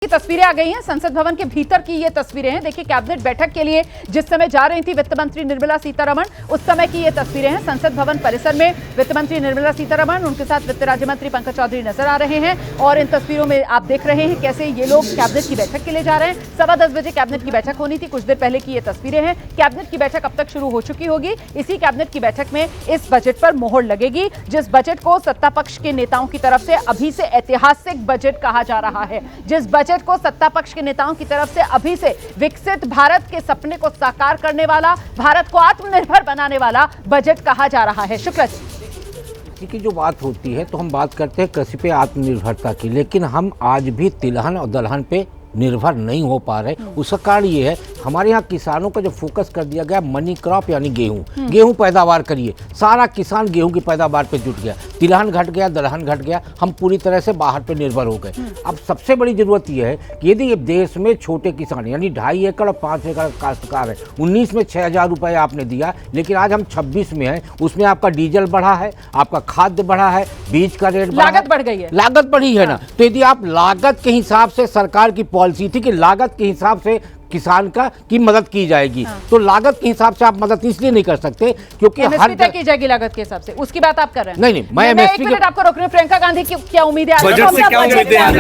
ये तस्वीरें आ गई हैं संसद भवन के भीतर की। ये तस्वीरें हैं, देखिए कैबिनेट बैठक के लिए जिस समय जा रही थी वित्त मंत्री निर्मला सीतारमण, उस समय की ये तस्वीरें हैं। संसद भवन परिसर में वित्त मंत्री निर्मला सीतारमण, उनके साथ वित्त राज्य मंत्री पंकज चौधरी नजर आ रहे हैं और इन तस्वीरों में आप देख रहे हैं कैसे ये लोग कैबिनेट की बैठक के लिए जा रहे हैं। 10:15 बजे कैबिनेट की बैठक होनी थी, कुछ देर पहले की ये तस्वीरें हैं। कैबिनेट की बैठक अब तक शुरू हो चुकी होगी। इसी कैबिनेट की बैठक में इस बजट पर मोहर लगेगी, जिस बजट को सत्ता पक्ष के नेताओं की तरफ से अभी से ऐतिहासिक बजट कहा जा रहा है, जिस बजट को सत्ता पक्ष के नेताओं की तरफ से अभी से विकसित भारत के सपने को साकार करने वाला, भारत को आत्मनिर्भर बनाने वाला बजट कहा जा रहा है। शुक्ला जी की जो बात होती है तो हम बात करते हैं कृषि पे आत्मनिर्भरता की, लेकिन हम आज भी तिलहन और दलहन पे निर्भर नहीं हो पा रहे। उसका कारण ये है हमारे यहाँ किसानों का जो फोकस कर दिया गया मनी क्रॉप यानी गेहूं पैदावार करिए, सारा किसान गेहूं की पैदावार पे जुट गया। तिलहन घट गया, दलहन घट गया, हम पूरी तरह से बाहर पे निर्भर हो गए। अब सबसे बड़ी जरूरत यह है कि यदि देश में छोटे किसान यानी 2.5 एकड़ और 5 एकड़ काश्तकार है, 19 में 6,000 रुपये आपने दिया, लेकिन आज हम 26 में हैं, उसमें आपका डीजल बढ़ा है, आपका खाद्य बढ़ा है, बीज का रेट लागत बढ़ गई है, लागत बढ़ी है ना। तो यदि आप लागत के हिसाब से सरकार की पॉलिसी थी कि लागत के हिसाब से किसान की मदद की जाएगी, तो लागत के हिसाब से आप मदद इसलिए नहीं कर सकते क्योंकि हर तय की जाएगी लागत के हिसाब से, उसकी बात आप कर रहे हैं। नहीं, मैं एक मिनट आपको रोक रही हूं। प्रियंका गांधी की क्या उम्मीदें हैं? बजट से क्या उम्मीदें हैं?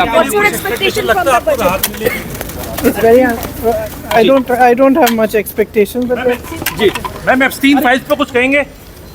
I don't have much expectations. जी मैम एब्सटीन फाइल्स पे कुछ कहेंगे?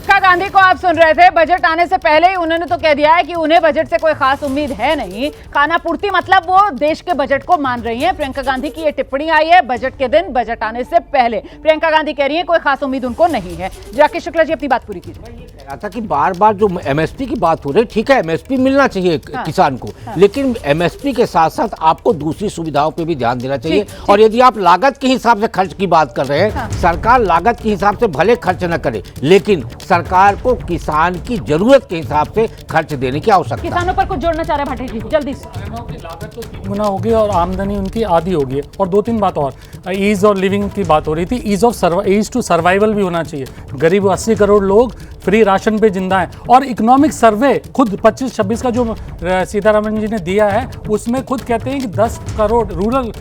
प्रियंका गांधी को आप सुन रहे थे, बजट आने से पहले ही उन्होंने तो कह दिया है कि उन्हें बजट से कोई खास उम्मीद है नहीं। खाना पूर्ति मतलब वो देश के बजट को मान रही हैं। प्रियंका गांधी की ये टिप्पणी आई है बजट के दिन, बजट आने से पहले प्रियंका गांधी कह रही है कोई खास उम्मीद उनको नहीं है। राकेश शुक्ला जी अपनी बात पूरी कीजिए। था कि बार बार जो एमएसपी की बात हो रही है, ठीक है एमएसपी मिलना चाहिए किसान को, लेकिन एमएसपी के साथ साथ आपको दूसरी सुविधाओं पे भी ध्यान देना चाहिए। और यदि आप लागत के हिसाब से खर्च की बात कर रहे हैं, सरकार लागत के हिसाब से भले खर्च न करे, लेकिन सरकार को किसान की जरूरत के हिसाब से खर्च देने की आवश्यकता। किसानों पर कुछ जोड़ना चाह रहे हैं भाटी जी, जल्दी से। लागत तो 3 गुना होगी और आमदनी उनकी आधी होगी। और 2-3 बात और, ईज और लिविंग की बात हो रही थी, ईज टू सर्वाइवल भी होना चाहिए। गरीब 80 करोड़ लोग फ्री राशन पे जिंदा है। और इकोनॉमिक सर्वे खुद 25-26 का जो सीतारमण जी ने दिया है, उसमें खुद कहते हैं कि 10 करोड़ रूरल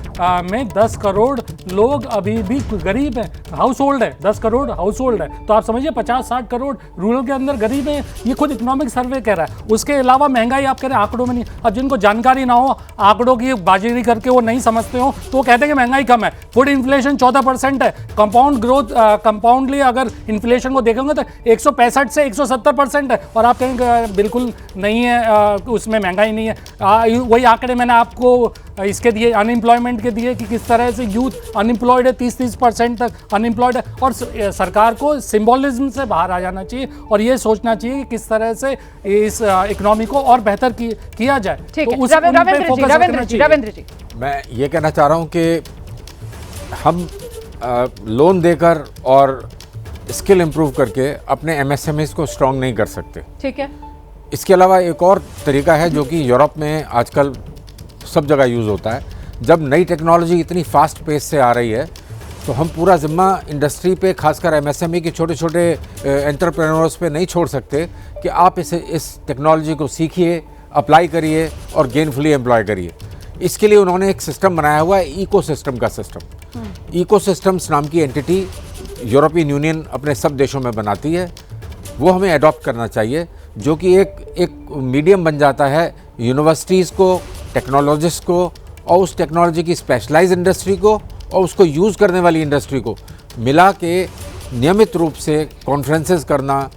में 10 करोड़ लोग अभी भी गरीब हैं, हाउस होल्ड है, 10 करोड़ हाउस होल्ड है। तो आप समझिए 50-60 करोड़ रूरल के अंदर गरीब है, ये खुद इकोनॉमिक सर्वे कह रहा है। उसके अलावा महंगाई आप कह रहे हैं आंकड़ों में नहीं। अब जिनको जानकारी ना हो, आंकड़ों की बाजीगरी करके वो नहीं समझते हो, तो वो कहते हैं कि महंगाई कम है। फूड इन्फ्लेशन 14% है, कंपाउंड ग्रोथ कंपाउंडली अगर इन्फ्लेशन को देखेंगे तो 165 से 170% है। और आप कहेंगे बिल्कुल नहीं है, उसमें महंगाई नहीं है। वही आंकड़े मैंने आपको इसके दिए, अनएम्प्लॉयमेंट के दिए कि किस तरह से यूथ अनएम्प्लॉयड है, 30% तक अनएम्प्लॉयड है। और सरकार को सिंबॉलिज्म से बाहर आ जाना चाहिए और ये सोचना चाहिए कि किस तरह से इस इकोनॉमी को और बेहतर किया जाए। ठीक है, रविंद्र जी, मैं ये कहना चाह रहा हूँ कि हम लोन देकर और स्किल इंप्रूव करके अपने एमएसएमईज को स्ट्रांग नहीं कर सकते। ठीक है। इसके अलावा एक और तरीका है जो कि यूरोप में आजकल सब जगह यूज़ होता है। जब नई टेक्नोलॉजी इतनी फास्ट पेस से आ रही है, तो हम पूरा जिम्मा इंडस्ट्री पे, खासकर एमएसएमई के छोटे छोटे एंटरप्रेन्योर्स पे नहीं छोड़ सकते कि आप इस टेक्नोलॉजी को सीखिए, अप्लाई करिए और गेनफुली एम्प्लॉय करिए। इसके लिए उन्होंने एक सिस्टम बनाया हुआ है, इकोसिस्टम का सिस्टम। इकोसिस्टम्स नाम की एंटिटी यूरोपियन यूनियन अपने सब देशों में बनाती है, वो हमें अडॉप्ट करना चाहिए, जो कि एक मीडियम बन जाता है यूनिवर्सिटीज़ को, टेक्नोलॉजिस्ट को और उस टेक्नोलॉजी की स्पेशलाइज इंडस्ट्री को और उसको यूज़ करने वाली इंडस्ट्री को मिला के नियमित रूप से कॉन्फ्रेंसेस करना,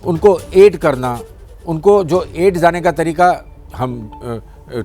उनको एड करना। उनको जो एड जाने का तरीका हम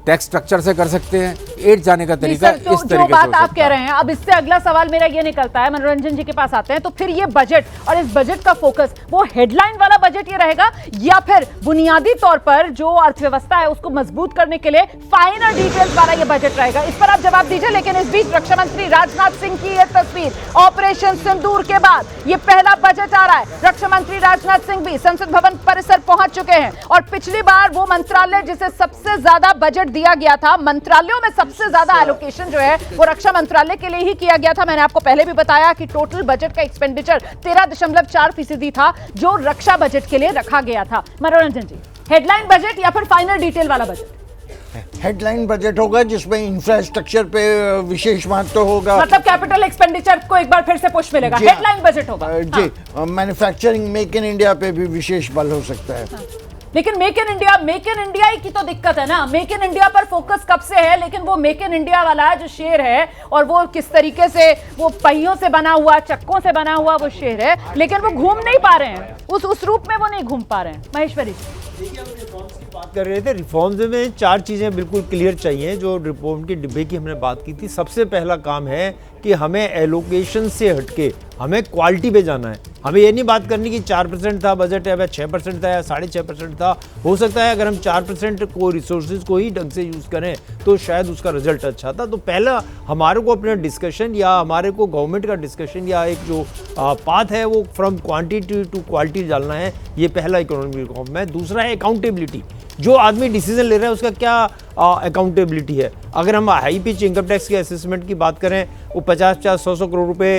टैक्स स्ट्रक्चर से कर सकते हैं, एड जाने का तरीका इस तरीके से हो सकता है। बात आप कह रहे हैं, अब इससे अगला सवाल मेरा ये निकलता है, मनोरंजन जी के पास आते हैं, तो फिर ये बजट और इस बजट का फोकस वो हेडलाइन वाला बजट ये रहेगा या फिर बुनियादी तौर पर जो अर्थव्यवस्था है उसको मजबूत करने के लिए फाइनल डिटेल्स वाला ये बजट रहेगा? इस पर आप जवाब दीजिए। लेकिन इस बीच रक्षा मंत्री राजनाथ सिंह की ये तस्वीर, ऑपरेशन सिंदूर के बाद ये पहला बजट आ रहा है। रक्षा मंत्री राजनाथ सिंह भी संसद भवन परिसर पहुंच चुके हैं और पिछली बार वो मंत्रालय जिसे सबसे ज्यादा बजट दिया गया था, मंत्रालयों में सबसे ज्यादा एलोकेशन जो है वो रक्षा मंत्रालय के लिए ही किया गया था। मैंने आपको पहले भी बताया कि टोटल बजट का एक्सपेंडिचर 13.4% था जो रक्षा बजट के लिए रखा गया था। मनोरंजन जी, हेडलाइन बजट या फिर फाइनल डिटेल वाला बजट? हेडलाइन बजट होगा जिसमें इंफ्रास्ट्रक्चर पे विशेष महत्व होगा। मतलब कैपिटल एक्सपेंडिचर को एक बार फिर से पुश मिलेगा, जी, हेडलाइन बजट होगा। जी, मैन्युफैक्चरिंग मेक इन इंडिया पे भी विशेष बल हो सकता है। लेकिन मेक इन इंडिया की तो दिक्कत है ना। मेक इन इंडिया पर फोकस कब से है, लेकिन वो मेक इन इंडिया वाला जो शेर है और वो किस तरीके से वो पहियों से बना हुआ, चक्कों से बना हुआ वो शेर है, लेकिन वो घूम नहीं पा रहे हैं, उस रूप में वो नहीं घूम पा रहे हैं। महेश्वरी जी, देखिए, हम रिफॉर्म्स की बात कर रहे थे। रिफॉर्म्स में 4 चीज़ें बिल्कुल क्लियर चाहिए जो रिफॉर्म के डिब्बे की हमने बात की थी। सबसे पहला काम है कि हमें एलोकेशन से हटके हमें क्वालिटी पे जाना है। हमें ये नहीं बात करनी कि 4% था बजट है, 6% था या 6.5% था। हो सकता है अगर हम 4% को रिसोर्सेज को ही ढंग से यूज़ करें तो शायद उसका रिजल्ट अच्छा था। तो पहला हमारे को अपना डिस्कशन या हमारे को गवर्नमेंट का डिस्कशन या एक जो पाथ है वो फ्रॉम क्वांटिटी टू क्वालिटी डालना है। ये पहला इकोनॉमिक रिफॉर्म है। दूसरा है अकाउंटेबिलिटी। जो आदमी डिसीजन ले रहा है उसका क्या अकाउंटेबिलिटी है। अगर हम हाई पिच इनकम टैक्स के असेसमेंट की बात करें, वो 50-100 करोड़ रुपए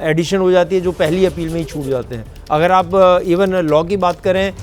एडिशन हो जाती है जो पहली अपील में ही छूट जाते हैं। अगर आप इवन लॉ की बात करें,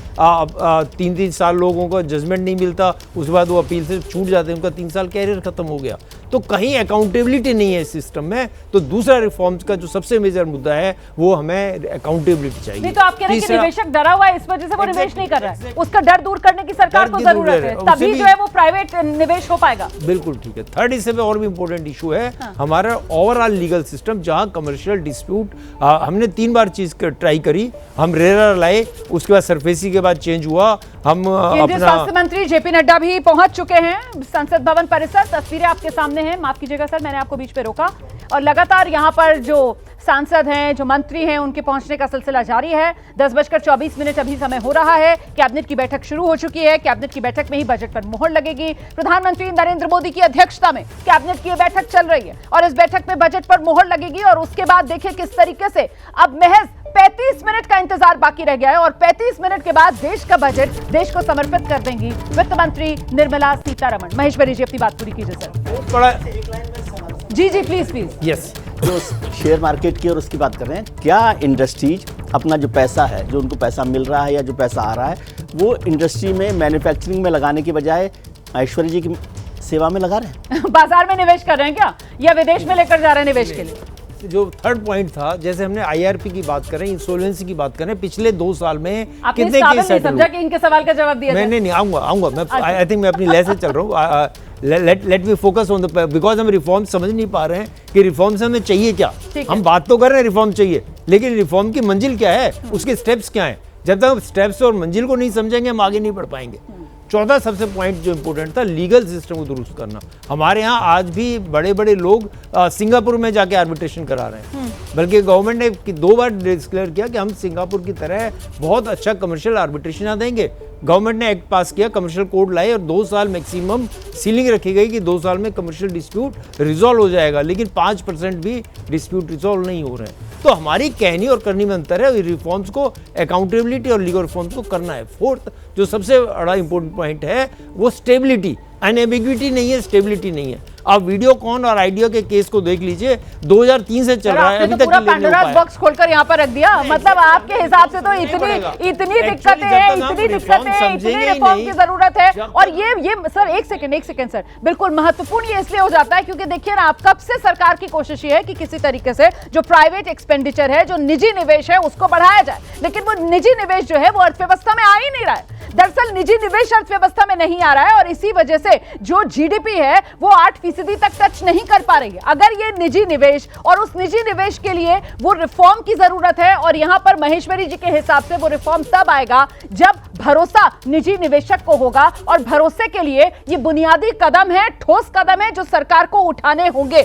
3 साल लोगों को जजमेंट नहीं मिलता, उसके बाद वो अपील से छूट जाते हैं, उनका 3 साल कैरियर खत्म हो गया। तो कहीं अकाउंटेबिलिटी नहीं है इस सिस्टम में। तो दूसरा रिफॉर्म्स का जो सबसे मेजर मुद्दा है वो हमें अकाउंटेबिलिटी चाहिए। नहीं तो आप कह रहे हैं कि निवेशक डरा हुआ है, इस वजह से वो निवेश नहीं कर रहा है। उसका डर दूर करने की सरकार को जरूरत है, तभी जो है वो प्राइवेट निवेश हो पाएगा। बिल्कुल ठीक है। थर्ड इससे पे और भी इंपॉर्टेंट इशू है हमारा ओवरऑल लीगल सिस्टम, जहां कमर्शियल डिस्प्यूट हमने 3 बार चीज ट्राई करी। हम रेरा लाए, उसके बाद सरफेसी के बाद चेंज हुआ। हम केंद्रीय स्वास्थ्य मंत्री जेपी नड्डा भी पहुंच चुके हैं संसद भवन परिसर। तस्वीरें आपके सामने हैं, माफ कीजिएगा सर, मैंने आपको बीच में रोका। और लगातार यहाँ पर जो सांसद हैं, जो मंत्री हैं, उनके पहुंचने का सिलसिला जारी है। 10:24 अभी समय हो रहा है। कैबिनेट की बैठक शुरू हो चुकी है। कैबिनेट की बैठक में ही बजट पर मुहर लगेगी। प्रधानमंत्री नरेंद्र मोदी की अध्यक्षता में कैबिनेट की बैठक चल रही है और इस बैठक में बजट पर मुहर लगेगी। और उसके बाद देखिए किस तरीके से अब महज 35 मिनट का इंतजार बाकी रह गया है और 35 मिनट के बाद देश का बजट देश को समर्पित कर देंगी वित्त मंत्री निर्मला सीतारमण। महेश्वरी जी, अपनी बात पूरी कीजिए सर। थोड़ा जी प्लीज। यस, जो शेयर मार्केट की और उसकी बात कर रहे हैं, क्या इंडस्ट्रीज अपना जो पैसा है, जो उनको पैसा मिल रहा है या जो पैसा आ रहा है, वो इंडस्ट्री में मैन्युफैक्चरिंग में लगाने की बजाय ऐश्वर्या जी की सेवा में लगा रहे हैं? बाजार में निवेश कर रहे हैं क्या, या विदेश में लेकर जा रहे हैं निवेश के लिए? जो थर्ड पॉइंट था, जैसे हमने आईआरपी की बात करें, इंसॉल्वेंसी की बात करें, पिछले 2 साल में कितने केस सेटल समझा कि इनके सवाल का जवाब दिया? मैंने नहीं, आऊंगा मैं। आई थिंक मैं अपनी लय से चल रहा हूँ। Let me focus on the, because हम रिफॉर्म समझ नहीं पा रहे हैं कि रिफॉर्म से हमें चाहिए क्या। हम बात तो कर रहे हैं रिफॉर्म चाहिए, लेकिन रिफॉर्म की मंजिल क्या है, उसके स्टेप्स क्या हैं। जब तक हम स्टेप्स और मंजिल को नहीं समझेंगे हम आगे नहीं बढ़ पाएंगे। चौथा सबसे पॉइंट जो इंपॉर्टेंट था, लीगल सिस्टम को दुरुस्त करना। हमारे यहाँ आज भी बड़े बड़े लोग सिंगापुर में जाके आर्बिट्रेशन करा रहे हैं, बल्कि गवर्नमेंट ने 2 बार डिक्लेयर किया कि हम सिंगापुर की तरह बहुत अच्छा कमर्शियल आर्बिट्रेशन यहाँ देंगे। गवर्नमेंट ने एक्ट पास किया, कमर्शियल कोड लाए और 2 साल मैक्सिमम सीलिंग रखी गई कि 2 साल में कमर्शियल डिस्प्यूट रिजॉल्व हो जाएगा, लेकिन 5% भी डिस्प्यूट रिजॉल्व नहीं हो रहे हैं। तो हमारी कहनी और करनी में अंतर है। रिफॉर्म्स को, अकाउंटेबिलिटी और लीगल रिफॉर्म्स को करना है। फोर्थ जो सबसे बड़ा इंपॉर्टेंट पॉइंट है वो स्टेबिलिटी। एम्बिग्विटी नहीं है, स्टेबिलिटी नहीं है। आप वीडियोकॉन और आइडिया के केस को देख लीजिए, 2003 से चल रहा है, अभी तक पूरा पैंडोरास बॉक्स खोलकर यहाँ पर रख दिया। मतलब आपके हिसाब से तो इतनी दिक्कतें हैं, इतनी रिफॉर्म की जरूरत है। और ये सर एक सेकंड सर, बिल्कुल महत्वपूर्ण ये इसलिए हो जाता है क्योंकि देखिए ना, आप कब से सरकार की कोशिश ये है कि किसी तरीके से जो प्राइवेट एक्सपेंडिचर है, जो निजी निवेश है, उसको बढ़ाया जाए, लेकिन वो निजी निवेश जो है वो अर्थव्यवस्था में आ ही नहीं रहा है। दरअसल निजी निवेश अर्थव्यवस्था में नहीं आ रहा है और इसी वजह से जो जीडीपी है वो 8% तक टच नहीं कर पा रही है। अगर ये निजी निवेश, और उस निजी निवेश के लिए वो रिफॉर्म की जरूरत है। और यहां पर महेश्वरी जी के हिसाब से वो रिफॉर्म तब आएगा जब भरोसा निजी निवेशक को होगा, और भरोसे के लिए ये बुनियादी कदम है, ठोस कदम है जो सरकार को उठाने होंगे।